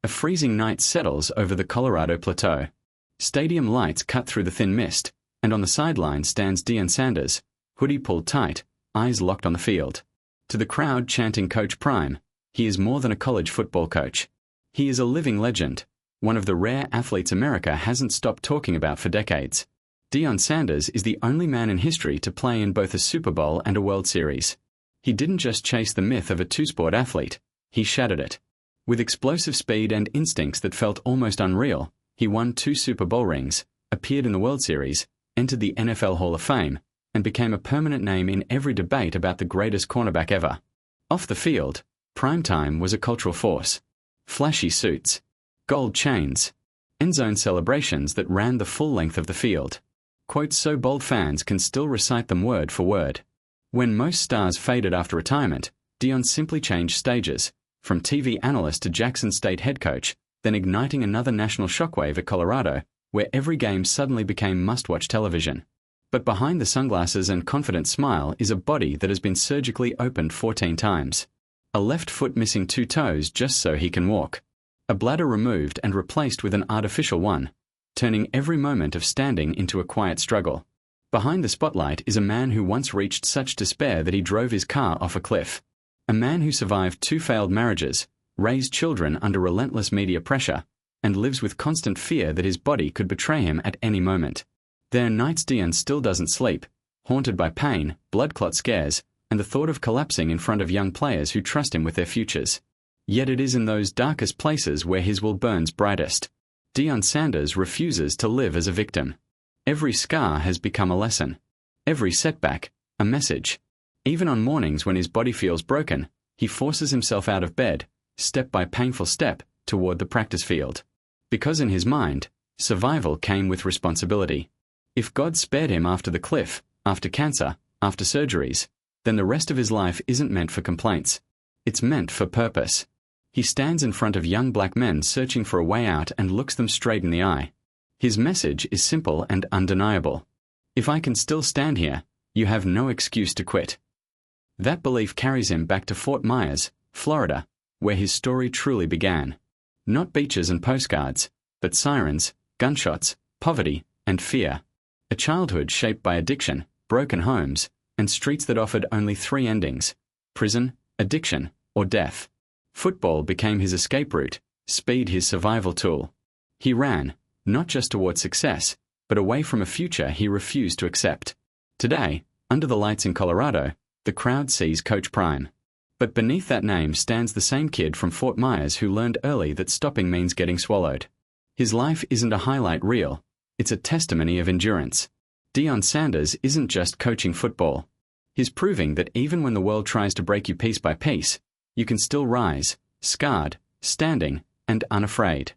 A freezing night settles over the Colorado Plateau. Stadium lights cut through the thin mist, and on the sideline stands Deion Sanders, hoodie pulled tight, eyes locked on the field. To the crowd chanting Coach Prime, he is more than a college football coach. He is a living legend, one of the rare athletes America hasn't stopped talking about for decades. Deion Sanders is the only man in history to play in both a Super Bowl and a World Series. He didn't just chase the myth of a two-sport athlete, he shattered it. With explosive speed and instincts that felt almost unreal, he won 2 Super Bowl rings, appeared in the World Series, entered the NFL Hall of Fame, and became a permanent name in every debate about the greatest cornerback ever. Off the field, primetime was a cultural force. Flashy suits, gold chains, endzone celebrations that ran the full length of the field. Quotes so bold fans can still recite them word for word. When most stars faded after retirement, Deion simply changed stages, from TV analyst to Jackson State head coach, then igniting another national shockwave at Colorado, where every game suddenly became must-watch television. But behind the sunglasses and confident smile is a body that has been surgically opened 14 times. A left foot missing 2 toes just so he can walk. A bladder removed and replaced with an artificial one, turning every moment of standing into a quiet struggle. Behind the spotlight is a man who once reached such despair that he drove his car off a cliff. A man who survived 2 failed marriages, raised children under relentless media pressure, and lives with constant fear that his body could betray him at any moment. There are nights Deion still doesn't sleep, haunted by pain, blood clot scares, and the thought of collapsing in front of young players who trust him with their futures. Yet it is in those darkest places where his will burns brightest. Deion Sanders refuses to live as a victim. Every scar has become a lesson. Every setback, a message. Even on mornings when his body feels broken, he forces himself out of bed, step by painful step, toward the practice field. Because in his mind, survival came with responsibility. If God spared him after the cliff, after cancer, after surgeries, then the rest of his life isn't meant for complaints. It's meant for purpose. He stands in front of young black men searching for a way out and looks them straight in the eye. His message is simple and undeniable. If I can still stand here, you have no excuse to quit. That belief carries him back to Fort Myers, Florida, where his story truly began. Not beaches and postcards, but sirens, gunshots, poverty, and fear. A childhood shaped by addiction, broken homes, and streets that offered only 3 endings: prison, addiction, or death. Football became his escape route, speed his survival tool. He ran, not just toward success, but away from a future he refused to accept. Today, under the lights in Colorado, the crowd sees Coach Prime. But beneath that name stands the same kid from Fort Myers who learned early that stopping means getting swallowed. His life isn't a highlight reel, it's a testimony of endurance. Deion Sanders isn't just coaching football. He's proving that even when the world tries to break you piece by piece, you can still rise, scarred, standing, and unafraid.